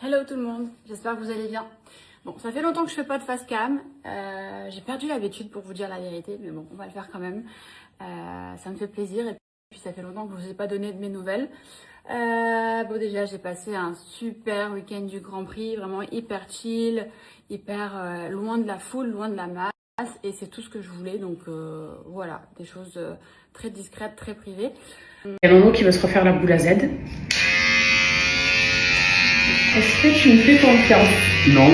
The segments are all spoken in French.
Hello tout le monde, j'espère que vous allez bien. Bon, ça fait longtemps que je fais pas de face cam. J'ai perdu l'habitude pour vous dire la vérité, mais bon, on va le faire quand même. Ça me fait plaisir et puis ça fait longtemps que je vous ai pas donné de mes nouvelles. Bon, déjà, j'ai passé un super week-end du Grand Prix, vraiment hyper chill, hyper loin de la foule, loin de la masse. Et c'est tout ce que je voulais, donc voilà, des choses très discrètes, très privées. Il y a Nono qui veut se refaire la boule à Z. Est-ce que tu me fais confiance? Non.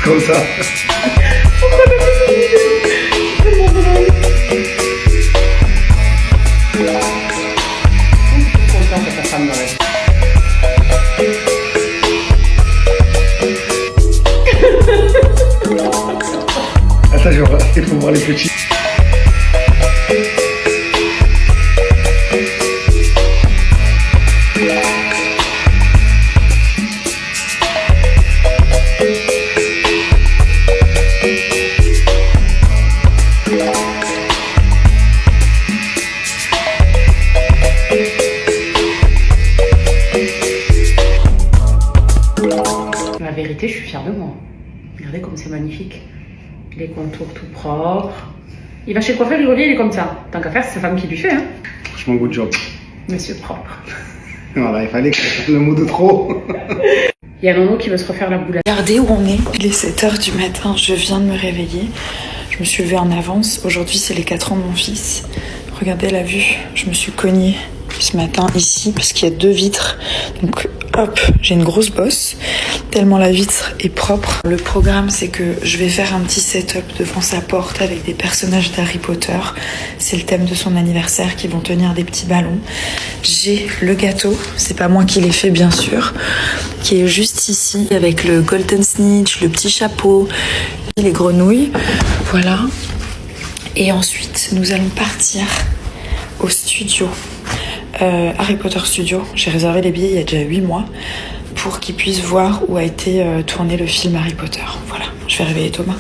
Comme ça. Confiance à ta femme dans la vie. Attends, je vais rester pour voir les petits. La vérité, je suis fière de moi. Regardez comme c'est magnifique. Les contours tout propres. Il va chez le coiffeur, il revient, il est comme ça. Tant qu'à faire, c'est sa femme qui lui fait, hein. Franchement, good job. Monsieur propre. Voilà, il fallait que je fasse le mot de trop. Il y a Nono qui veut se refaire la boule à Z. Regardez où on est. Il est 7h du matin, je viens de me réveiller. Je me suis levée en avance. Aujourd'hui, c'est les 4 ans de mon fils. Regardez la vue. Je me suis cognée ce matin ici parce qu'il y a 2 vitres. Donc hop, j'ai une grosse bosse tellement la vitre est propre. Le programme, c'est que je vais faire un petit setup devant sa porte avec des personnages d'Harry Potter. C'est le thème de son anniversaire qui vont tenir des petits ballons. J'ai le gâteau, c'est pas moi qui l'ai fait bien sûr, qui est juste ici avec le golden snitch, le petit chapeau, les grenouilles. Voilà. Et ensuite, nous allons partir au studio. Harry Potter Studio. J'ai réservé les billets il y a déjà 8 mois pour qu'ils puissent voir où a été tourné le film Harry Potter. Voilà, je vais réveiller Thomas.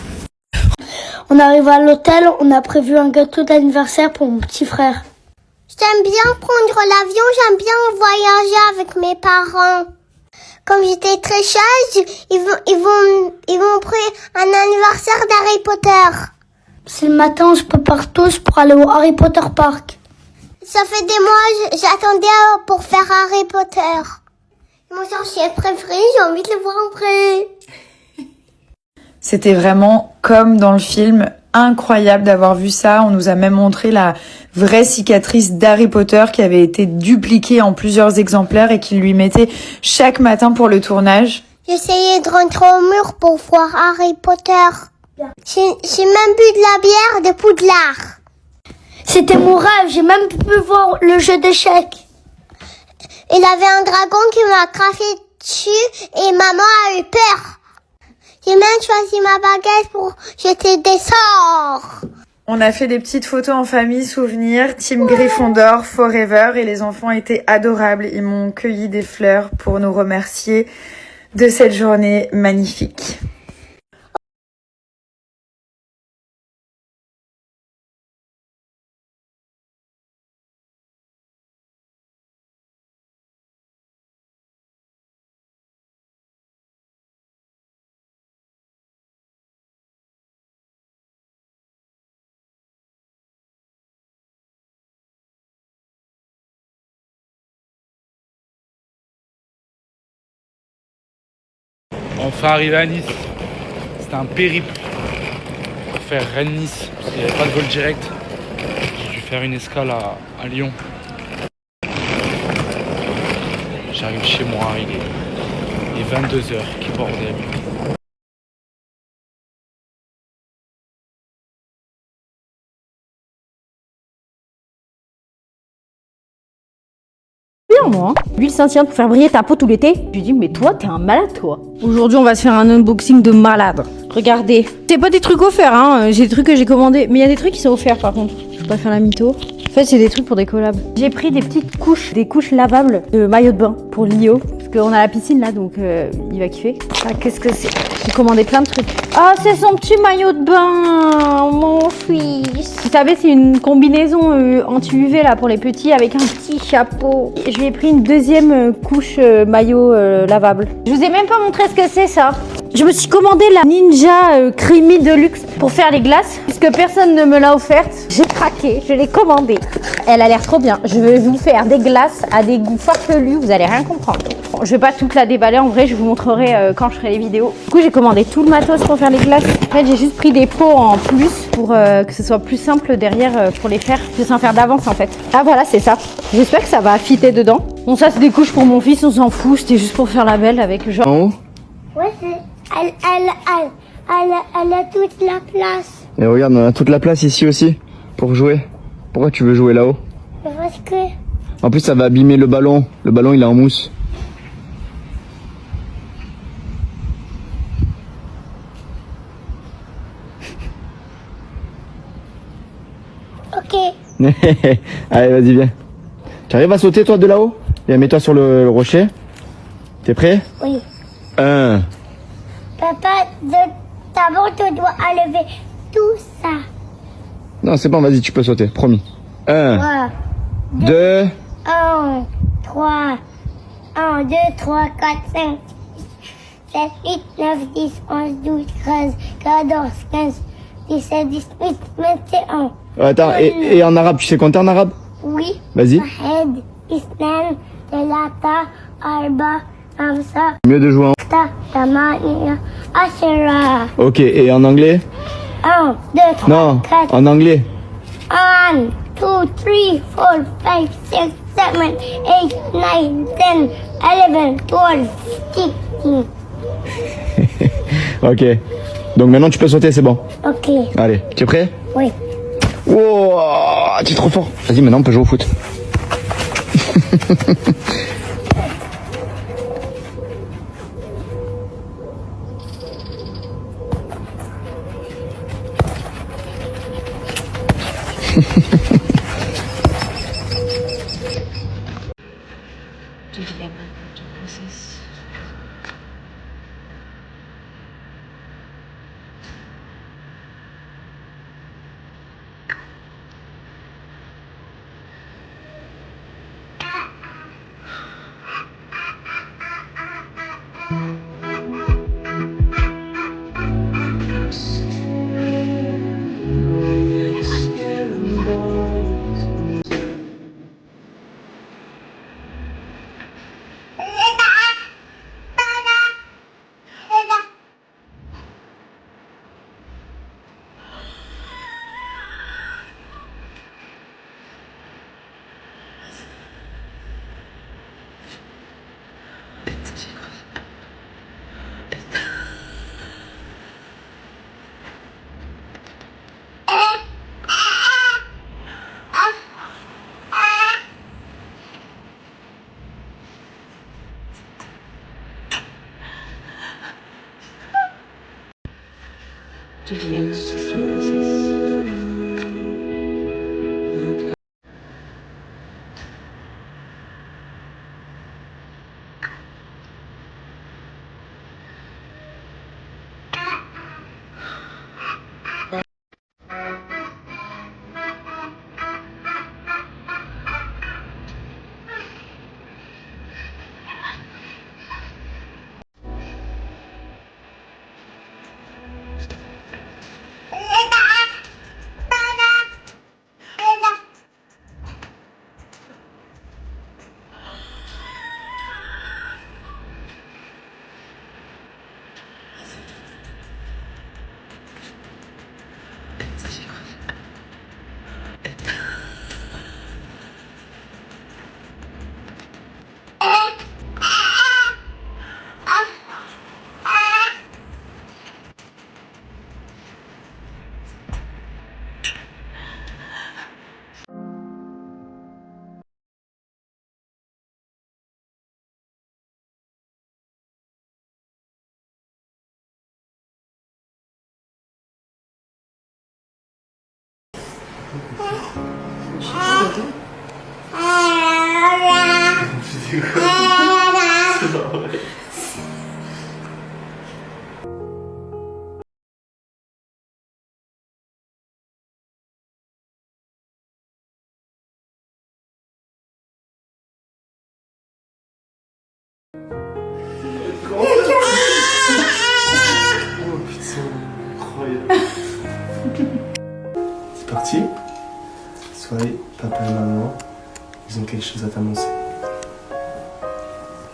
On arrive à l'hôtel, on a prévu un gâteau d'anniversaire pour mon petit frère. J'aime bien prendre l'avion, j'aime bien voyager avec mes parents. Comme j'étais très sage, ils vont prendre un anniversaire d'Harry Potter. C'est le matin, on se prépare tous pour aller au Harry Potter Park. Ça fait des mois, j'attendais pour faire Harry Potter. Mon sorcier préféré, j'ai envie de le voir après. C'était vraiment comme dans le film, incroyable d'avoir vu ça. On nous a même montré la vraie cicatrice d'Harry Potter qui avait été dupliquée en plusieurs exemplaires et qu'il lui mettait chaque matin pour le tournage. J'essayais de rentrer au mur pour voir Harry Potter. J'ai même bu de la bière de Poudlard. C'était mon rêve, j'ai même pu voir le jeu d'échecs. Il avait un dragon qui m'a craché dessus et maman a eu peur. J'ai même choisi ma baguette pour jeter des sorts. On a fait des petites photos en famille, souvenirs, Team Gryffondor Forever, et les enfants étaient adorables. Ils m'ont cueilli des fleurs pour nous remercier de cette journée magnifique. Enfin arrivé à Nice, c'était un périple pour faire Rennes-Nice, parce qu'il n'y avait pas de vol direct. J'ai dû faire une escale à Lyon. J'arrive chez moi, il est 22h, quel bordel. Moi. L'huile Saint-Cyr pour faire briller ta peau tout l'été. Je lui dis mais toi t'es un malade toi. Aujourd'hui on va se faire un unboxing de malade. Regardez. C'est pas des trucs offerts hein, j'ai des trucs que j'ai commandés. Mais il y a des trucs qui sont offerts par contre. Je vais pas faire la mytho. En fait c'est des trucs pour des collabs. J'ai pris des petites couches, des couches lavables de maillot de bain pour Lio. Parce qu'on a la piscine là, donc il va kiffer. Ah, qu'est-ce que c'est? J'ai commandé plein de trucs. Ah, c'est son petit maillot de bain, mon fils. Vous savez, c'est une combinaison anti-UV là pour les petits avec un petit chapeau. Je lui ai pris une deuxième couche maillot lavable. Je vous ai même pas montré ce que c'est ça. Je me suis commandé la Ninja Creamy Deluxe pour faire les glaces. Puisque personne ne me l'a offerte, j'ai craqué, je l'ai commandée. Elle a l'air trop bien. Je vais vous faire des glaces à des goûts farfelus, vous allez rien comprendre. Bon, je vais pas toute la déballer, en vrai je vous montrerai quand je ferai les vidéos. Du coup j'ai commandé tout le matos pour faire les glaces. En fait j'ai juste pris des pots en plus pour que ce soit plus simple derrière pour les faire. Je vais en faire d'avance en fait. Ah voilà, c'est ça. J'espère que ça va fitter dedans. Bon, ça c'est des couches pour mon fils, on s'en fout. C'était juste pour faire la belle avec genre... En haut? Ouais, elle a toute la place. Et regarde, on a toute la place ici aussi pour jouer. Pourquoi tu veux jouer là-haut? Parce que En plus, ça va abîmer le ballon. Le ballon, il est en mousse. ok. Allez, vas-y, viens. Tu arrives à sauter, toi, de là-haut? Viens, mets-toi sur le rocher. T'es prêt? Oui. 1. Papa, d'abord tu dois enlever tout ça. Non, c'est bon, vas-y, tu peux sauter, promis. 1, 3, 2. 1, 3, 1, 2, 3, 4, 5, 6, 7, 8, 9, 10, 11, 12, 13, 14, 15, 17, 18, 21. Attends, et en arabe, tu sais compter en arabe? Oui. Vas-y. Wahed, Isnan, Telata, Arba, Hamsa, Mieux de jouer en... Tamania, Ashera. Ok, et en anglais? 1, 2, 3, Non, 4. en anglais. 1, 2, 3, 4, 5, 6, 7, 8, 9, 10, 11, 12, 13. Ok. Donc maintenant, tu peux sauter, c'est bon. Ok. Allez, tu es prêt? Oui. Wow, tu es trop fort. Vas-y, maintenant, on peut jouer au foot. C'est chose à t'annoncer.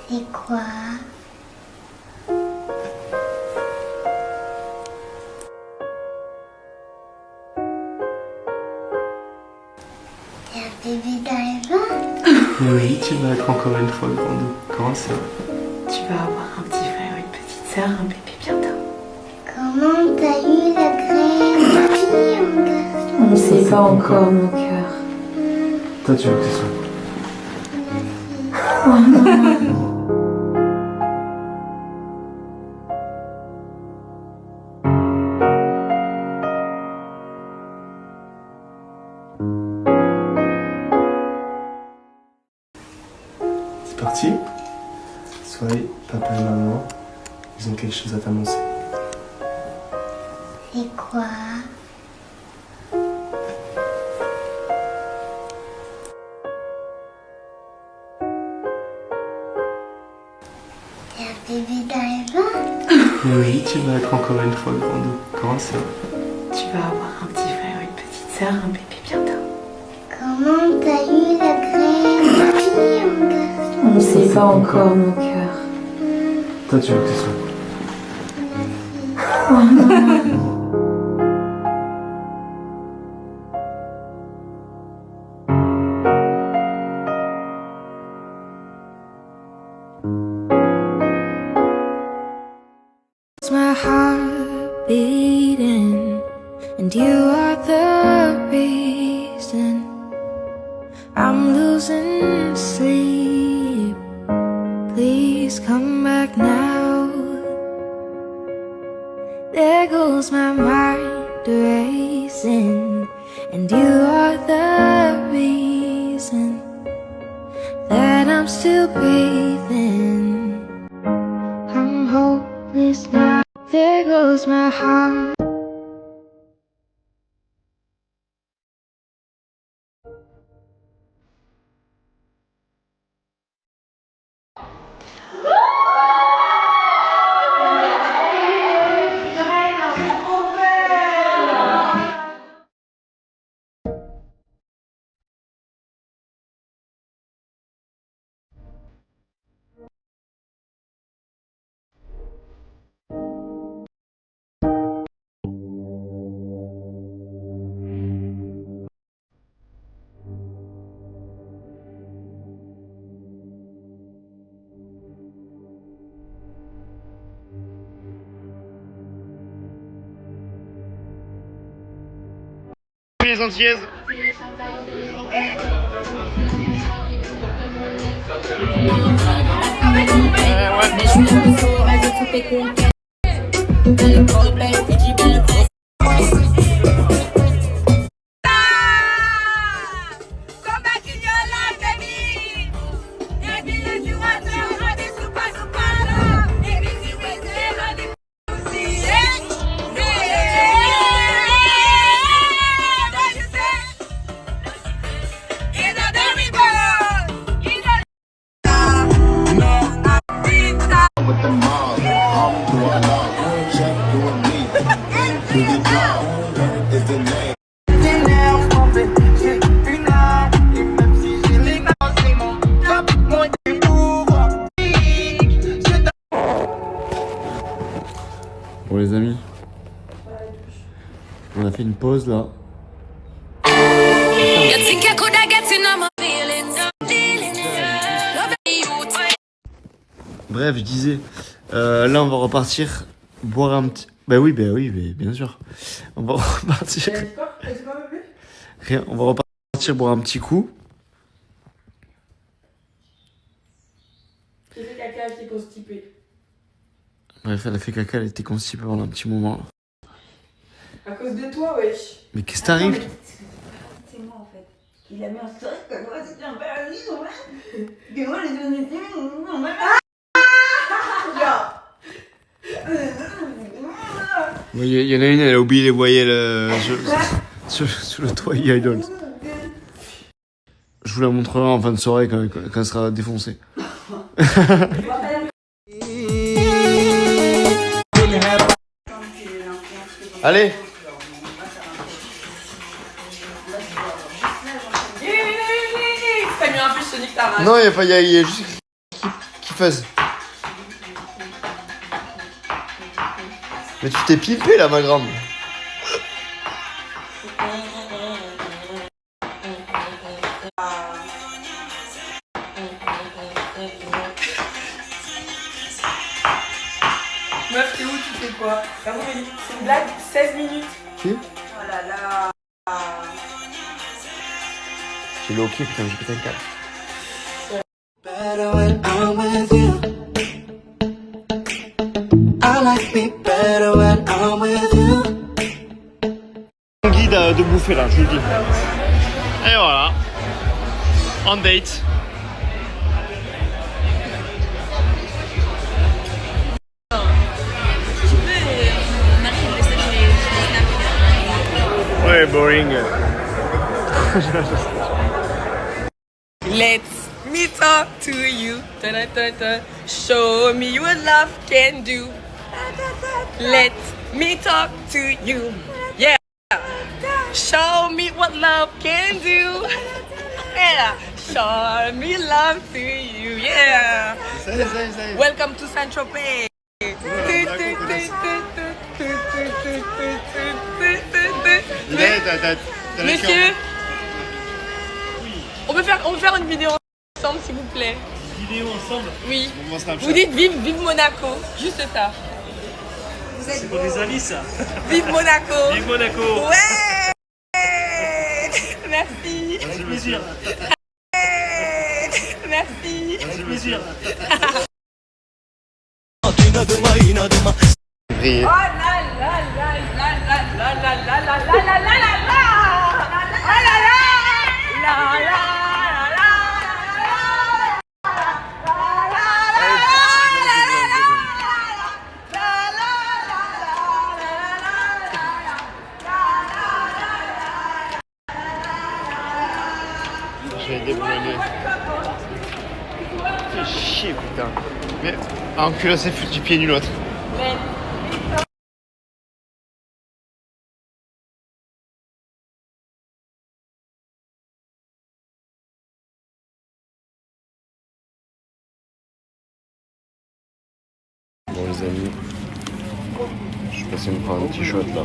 C'est quoi? C'est un bébé d'Alba? Oui, tu vas être encore une fois grande sœur. Tu vas avoir un petit frère, une petite sœur, un bébé bientôt. Comment t'as eu la graine? Fille ou garçon? On sait pas encore, mon cœur. Toi, tu veux que ce soit. C'est parti. Soyez, papa et maman, ils ont quelque chose à t'annoncer. C'est quoi? C'est un bébé d'Alba? Oui, tu vas être encore une fois grande sœur. Tu vas avoir un petit frère, une petite sœur, un bébé bientôt. Comment t'as eu la graine? Fille ou garçon? On sait pas encore, mon cœur. Toi, tu veux que ce soit. My heart beating, and you are the reason I'm losing sleep. Please come back now. There goes my mind racing, and you are the reason that I'm still breathing. I'm hopeless now. There goes my heart. Les Antillaises. Bon les amis, on a fait une pause là. Bref, je disais, là on va repartir boire un petit... Bah oui, bien sûr. On va repartir... Rien, on va repartir boire un petit coup. J'ai fait caca, j'étais constipée. Bref, elle a fait caca, elle était constipée pendant un petit moment. À cause de toi, wesh. Mais qu'est-ce qui t'arrive? C'est moi en fait. Il a mis un story comme quoi c'était un paradis, ouais. Que moi les deux étaient, on m'a Il y en a une, elle a oublié les voyelles sur le toit Idols. Je vous la montrerai en fin de soirée quand elle sera défoncée. Allez. T'as mis un peu Sonic t'arrache. Non, il y a juste qui fasse. Mais tu t'es pimpé là, ma grande. Meuf, t'es où? Tu fais quoi? C'est une blague? 16 minutes. Qui? Oh là là. J'ai le hockey, putain, j'ai pété un câble. Better when I'm with you. I like me better when I'm with you. Guide de bouffer là, je vous le dis. Et voilà. En date. Ouais, boring. Let me talk to you. Ta-da-ta-ta. Show me what love can do. Let me talk to you. Yeah. Show me what love can do. Yeah. Show me love to you. Yeah. Ça y est. Welcome to Saint-Tropez. Monsieur, on peut faire une vidéo ensemble s'il vous plaît. Vidéo ensemble? Oui. Bon, Snapchat. Vous dites vive Monaco, juste ça. C'est pour des amis ça. Vive Monaco. Vive Monaco. Ouais. Merci. Avec plaisir. Merci. Avec plaisir. Briller. Oh là là là là là là là là là là là là là là. Oh là là. La la. Je vais débrouiller. Fais chier, putain. Mais enculé, c'est foutu du pied du l'autre. Bon les amis, je suis passé me prendre un petit shot là.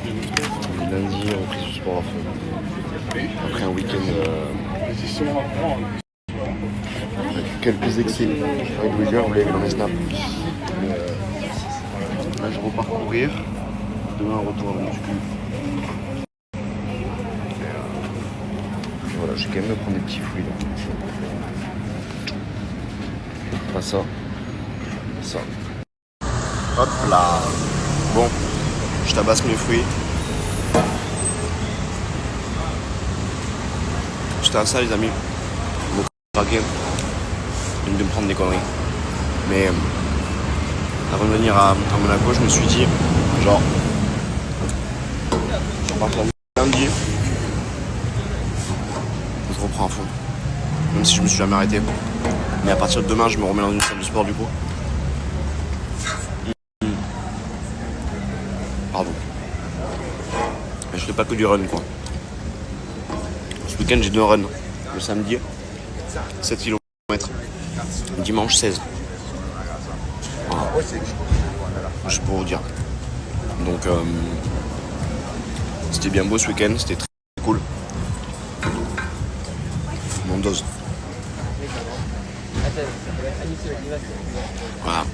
Lundi, reprise du sport à fond. Après un week-end avec quelques excès. Avec Louis, vous l'avez vu dans mes snaps. Là je repars courir. Demain retour à la muscu. Et voilà, je vais quand même me prendre des petits fruits là. Pas ça. Ça. Hop là. Bon, je tabasse mes fruits. J'étais à ça les amis. Me craquer. De me prendre des conneries. Mais avant de venir à Monaco, je me suis dit, genre, je repars lundi. Je reprends à fond. Même si je me suis jamais arrêté. Mais à partir de demain, je me remets dans une salle de sport du coup. Pardon. Mais je fais pas que du run quoi. Ce week-end j'ai 2 runs. Le samedi, 7 km. Dimanche 16. Voilà. Juste pour vous dire. Donc c'était bien beau ce week-end, c'était très cool. Mon dose. Voilà.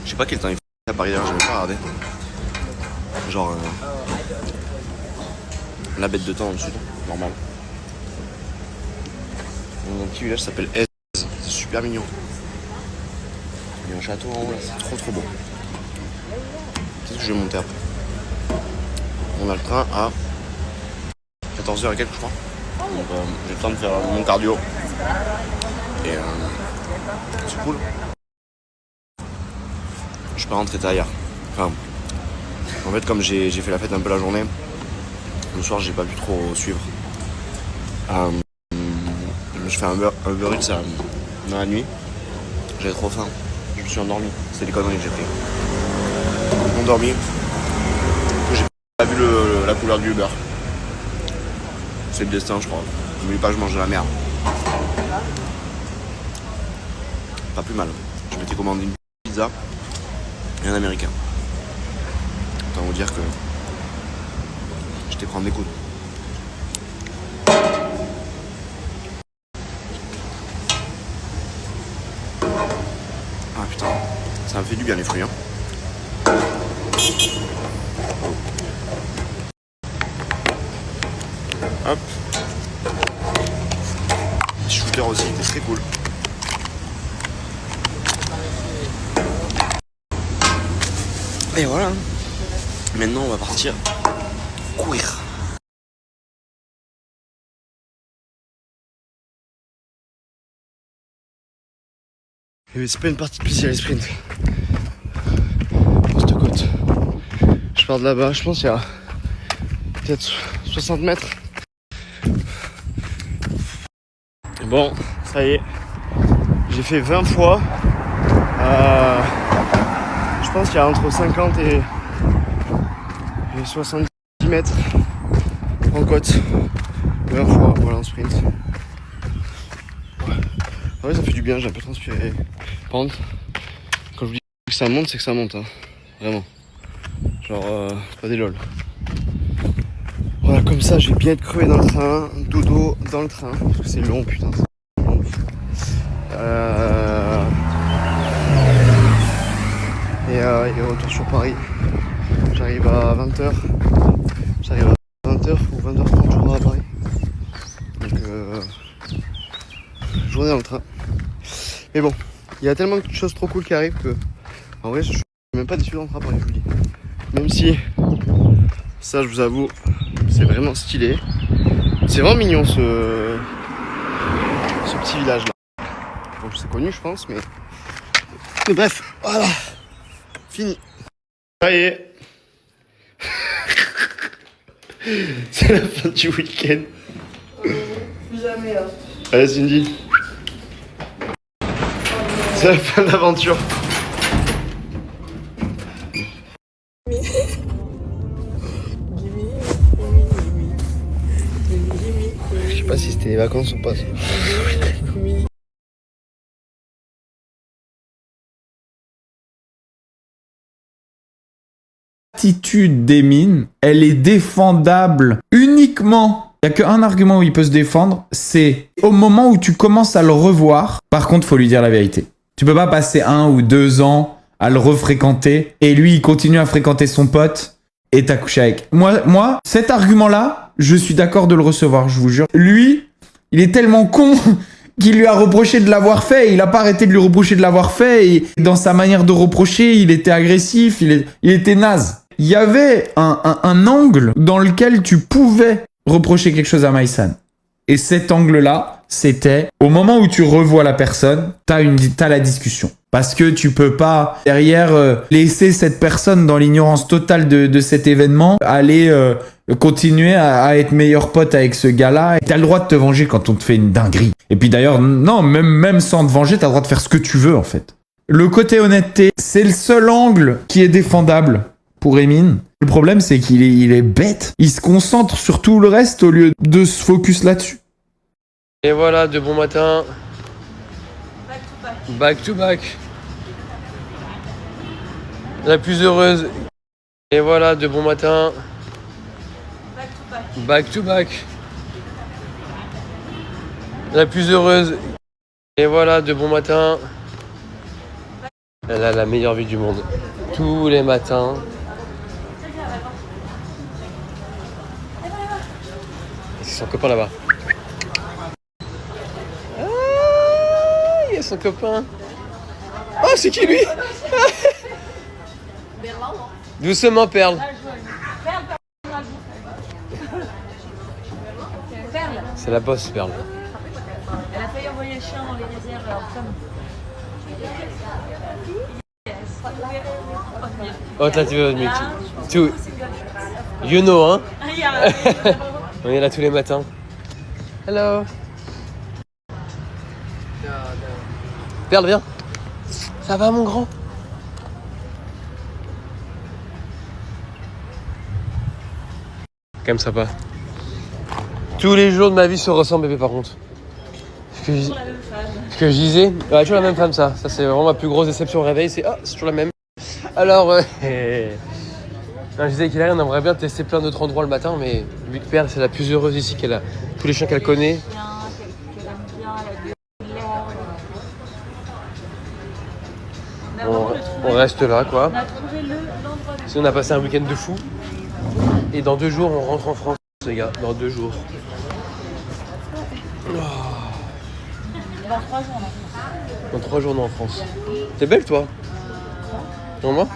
Je sais pas quel temps il fait à Paris d'ailleurs, j'avais pas regardé. Genre la bête de temps en dessous, normal. Mon petit village s'appelle Aise, c'est super mignon. Il y a un château en haut là, c'est trop beau. Peut-être que je vais monter après. On a le train à 14h et quelques je crois. Donc j'ai le temps de faire mon cardio. Et c'est cool. Je peux rentrer tard hier. Enfin, en fait comme j'ai fait la fête un peu la journée, le soir j'ai pas pu trop suivre. Je fais un Uber Eats dans la nuit. J'avais trop faim. Je me suis endormi. C'est des conneries que j'ai fait. Je suis endormi. J'ai pas vu la couleur du Uber. C'est le destin je crois. N'oublie pas que je mange de la merde. Pas plus mal. Je m'étais commandé une pizza et un américain. Autant vous dire que j'étais prendre des coudes. Ah putain, ça me fait du bien les fruits. Hein. Hop. Shooter aussi, c'était très cool. Et voilà. Maintenant, on va partir courir. Et c'est pas une partie spéciale sprint. Poste-côte. Je pars de là-bas, je pense qu'il y a peut-être 60 mètres. Bon, ça y est. J'ai fait 20 fois. Je pense qu'il y a entre 50 et 70 mètres en côte. 20 fois, voilà, en sprint. Ah ouais, ça fait du bien, j'ai un peu transpiré. Par contre, quand je vous dis que ça monte, c'est que ça monte, hein. Vraiment. Genre, c'est pas des lol. Voilà, comme ça, je vais bien être crevé dans le train, dodo dans le train, parce que c'est long, putain. C'est long. Et retour sur Paris. J'arrive à 20h. J'arrive à 20h ou 20h30, je crois, à Paris. Donc, journée dans le train. Mais bon, il y a tellement de choses trop cool qui arrivent que, en vrai, je suis même pas déçu d'entrer à Paris, je vous dis. Même si, ça, je vous avoue, c'est vraiment stylé. C'est vraiment mignon ce petit village là. Bon, c'est connu, je pense, mais bref, voilà. Fini. Ça y est. C'est la fin du week-end. Plus jamais là. Allez, Cindy. C'est la fin de l'aventure. Je sais pas si c'était les vacances ou pas. Ça. L'attitude d'Emin, elle est défendable uniquement. Il n'y a qu'un argument où il peut se défendre, c'est au moment où tu commences à le revoir. Par contre, faut lui dire la vérité. Tu peux pas passer 1 ou 2 ans à le refréquenter et lui, il continue à fréquenter son pote et t'as couché avec. Moi, cet argument-là, je suis d'accord de le recevoir, je vous jure. Lui, il est tellement con qu'il lui a reproché de l'avoir fait et il a pas arrêté de lui reprocher de l'avoir fait et dans sa manière de reprocher, il était agressif, il était naze. Il y avait un angle dans lequel tu pouvais reprocher quelque chose à Maïsan. Et cet angle-là, c'était au moment où tu revois la personne, t'as la discussion. Parce que tu peux pas, derrière, laisser cette personne dans l'ignorance totale de cet événement, aller continuer à être meilleur pote avec ce gars-là. Et t'as le droit de te venger quand on te fait une dinguerie. Et puis d'ailleurs, non, même sans te venger, t'as le droit de faire ce que tu veux, en fait. Le côté honnêteté, c'est le seul angle qui est défendable pour Emin. Le problème, c'est qu'il est bête. Il se concentre sur tout le reste au lieu de se focus là-dessus. Et voilà, de bon matin. Back to back. La plus heureuse. Et voilà, de bon matin. Back to back. La plus heureuse. Et voilà, de bon matin. Elle a la meilleure vie du monde. Tous les matins. C'est son copain là-bas. Ah, il y a son copain. Oh, c'est qui lui? Doucement, Perle. C'est la bosse, Perle. Elle a failli envoyer le chien dans les réserves. Oh, là, tu veux tout. You know, hein? On est là tous les matins. Hello. Perle, viens. Ça va, mon grand? Quand même sympa. Tous les jours de ma vie se ressemblent, bébé, par contre. Ce que je disais, toujours la même femme ça. Ça c'est vraiment ma plus grosse déception au réveil, c'est c'est toujours la même. Alors, non, je disais qu'Hilary, on aimerait bien tester plein d'autres endroits le matin, mais vu que Père c'est la plus heureuse ici, qu'elle a tous les chiens qu'elle connaît. On reste là quoi. Sinon on a passé un week-end de fou. Et dans 2 jours on rentre en France les gars, dans 2 jours. Dans 3 jours, en France. Dans 3 jours on est en France. T'es belle toi? Non moi?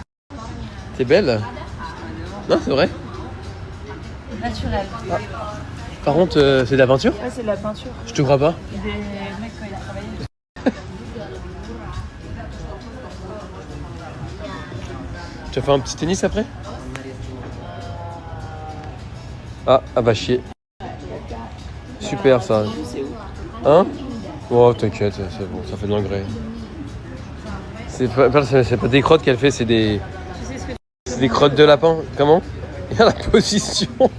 T'es belle? Non c'est vrai? Naturel. Ah. Par contre c'est de la peinture? Ouais, c'est de la peinture. Je te crois pas. Des mecs quand ils travaillaient. Tu vas faire un petit tennis après? Ah bah chier. Super ça. Hein? Oh t'inquiète, c'est bon, ça fait de l'engrais. C'est pas des crottes qu'elle fait, c'est des crottes de lapin. Comment? Il y a la position.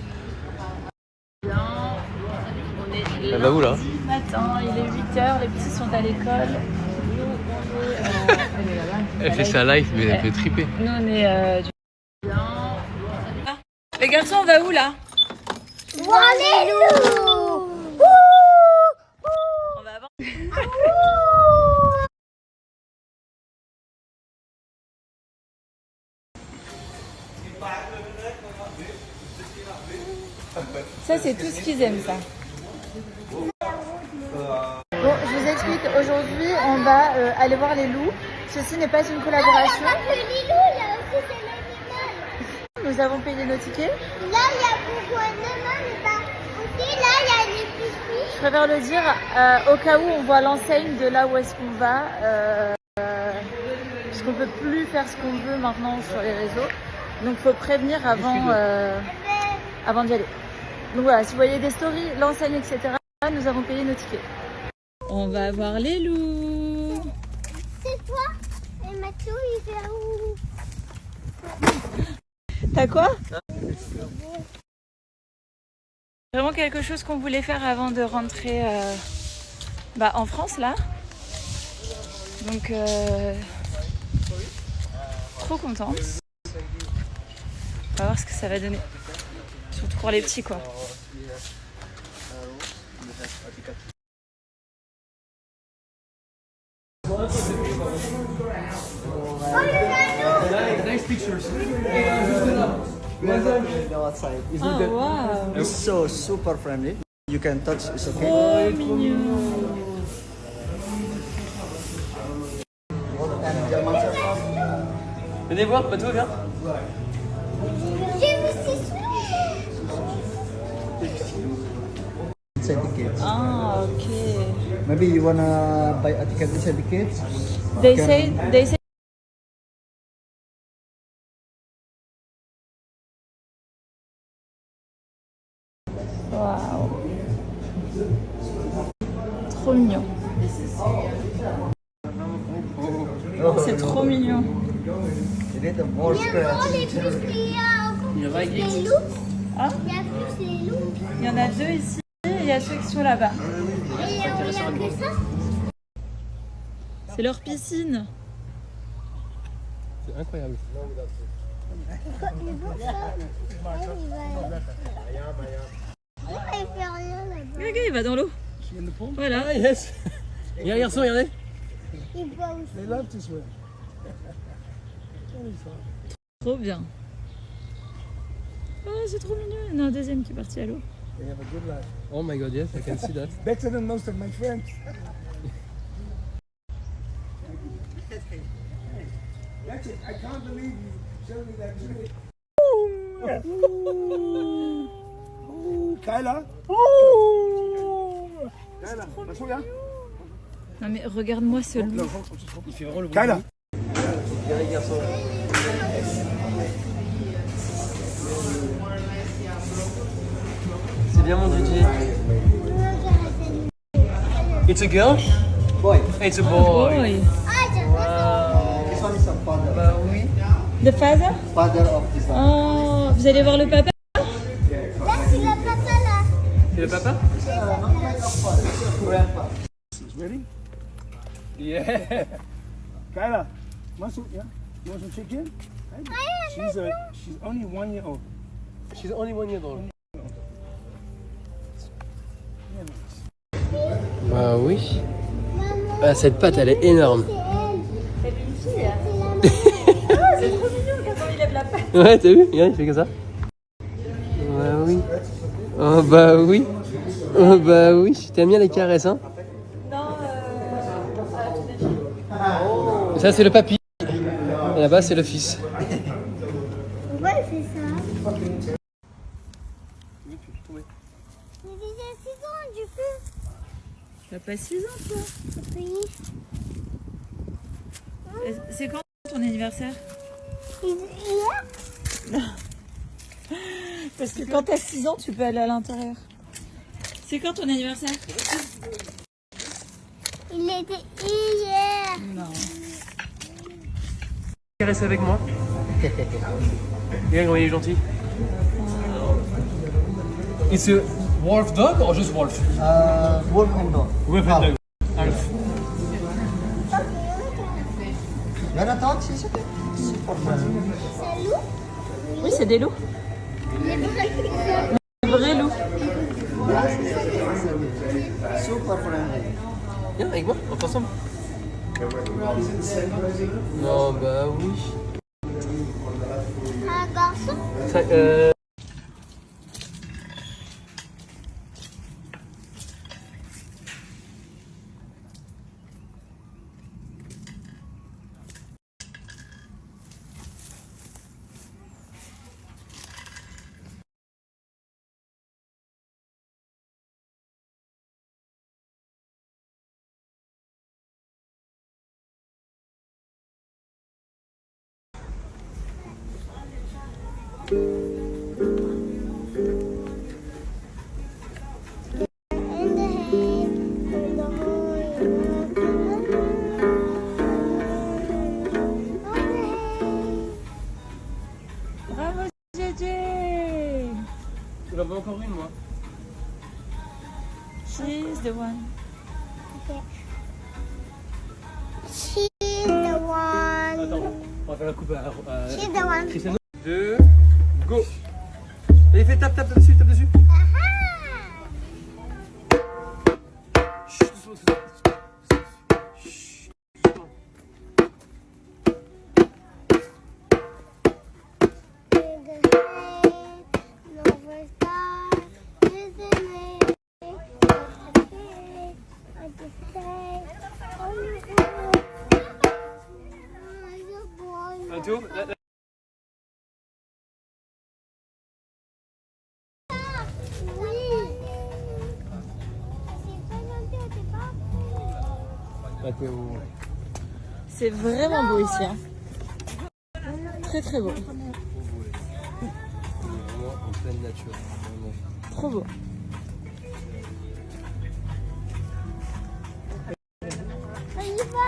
Elle va où là? Matin, il est 8h, les petits sont à l'école. Elle fait sa life mais elle fait triper. Nous on est Les garçons, on va où là? Walou! On va avant. Ça c'est tout ce qu'ils aiment ça. Bon, je vous explique, aujourd'hui on va aller voir les loups. Ceci n'est pas une collaboration. Nous avons payé nos tickets. Là, il y a beaucoup d'animaux, mais pas aussi. Là, il y a des piscines. Je préfère le dire au cas où on voit l'enseigne de là où est-ce qu'on va. Puisqu'on peut plus faire ce qu'on veut maintenant sur les réseaux. Donc il faut prévenir avant d'y aller. Donc voilà, si vous voyez des stories, l'enseigne, etc., nous avons payé nos tickets. On va voir les loups. C'est toi. Et Mathieu, il fait où? T'as quoi? Vraiment quelque chose qu'on voulait faire avant de rentrer en France là. Donc trop contente. On va voir ce que ça va donner. Surtout pour les petits quoi. Nice pictures. Outside. Isn't Oh, it? wow. It's so super friendly. You can touch. It's okay. Oh, mignon. Venez voir, Pato, viens. J'ai vu ces Inside the cage. Ah, ok. Maybe you wanna buy a ticket inside the cage. They Can- say Waouh. Trop mignon. C'est trop mignon. You need a more scratch. les plus qu'il y a encore You like les it? loups. Hein? Il y a plus les loups. Il y en a 2 ici et il y a ceux qui sont là-bas. Et il y a que ça. C'est leur piscine. C'est incroyable. Pourquoi il veut ça? Il fait rien là-bas. Regarde, il va dans l'eau. Voilà. Ah, yes. Regarde, garçon, regardez. Il boit aussi. Trop bien. Oh, c'est trop mignon. Il y en a un deuxième qui est parti à l'eau. Oh my god, yes, I can see that. Better than most of my friends. That's it. I can't believe you showed me that trick. Kyla. Kyla, regarde. Non mais regarde-moi ce loup. Il fait vraiment le Kyla. Regardez, garçon. C'est bien mon DJ. It's a girl? Boy. It's a boy. Boy. This one is a father. Bah oui. The father? Father of this one. Oh, vous allez voir le papa? Là, c'est le papa là. C'est le papa? Grandpa. Yeah. Kyla, want some, yeah? You want some chicken? She's only 1 year old. She's only 1 year old. Bah oui. Ah, cette pâte, elle est énorme. T'as vu une fille c'est trop mignon quand il lève la patte. Ouais, t'as vu? Regarde, il fait comme ça. Bah oui. Oh bah oui. Oh bah oui. T'aimes bien les caresses, hein? Non, Ça, c'est le papy. Et là-bas, c'est le fils. Pourquoi elle fait ça? Mais j'ai 6 ans, du coup. T'as pas 6 ans, toi? Oui. C'est quand ton anniversaire? Hier? Parce que quand t'as 6 ans, tu peux aller à l'intérieur. C'est quand ton anniversaire? Il était hier. Non. Caresse avec moi. Regarde comment il est gentil. It's a wolf dog or just wolf? Wolf and dog. Wolf and dog. Jonathan, c'est loup? Oui, c'est des loups. Les vrais. Des vrais loups. super friendly. Viens avec moi, on fait ensemble. Non, bah oui. Un garçon? Ça, Bravo, JJ! j'en veux encore une, moi. She's the one. Okay. She's the one. Attends, on va faire la coupe à She's the one. Cristiano. 2, go! Allez, fais tape dessus, tape dessus. Chut, doucement, doucement. Chut, doucement. Un tour. C'est vraiment beau ici. Hein. Très très beau. Vraiment en pleine nature. Vraiment. Trop beau. On y va.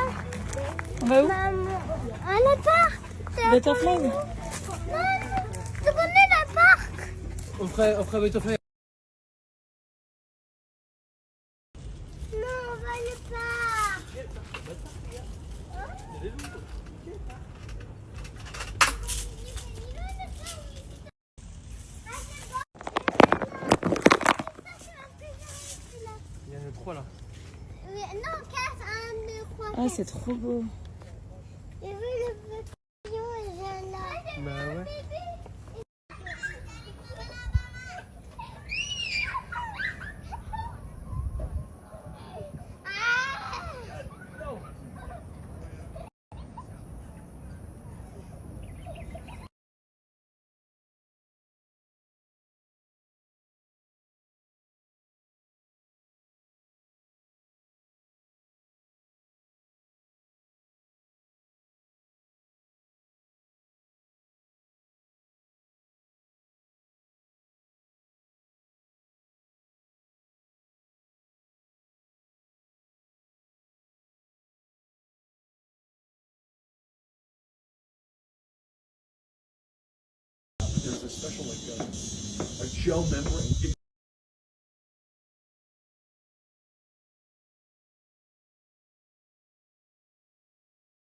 On va où? Maman. À la parc. Butterfly. Non, tu connais la parc? On ferait Butterfly. Non, on va le parc. Il y en a 3 là. Oui, non, 4, 1, 2, 3. Ah, c'est trop beau. J'ai vu le petit jaune là. Bah ouais. There's a special like a gel membrane.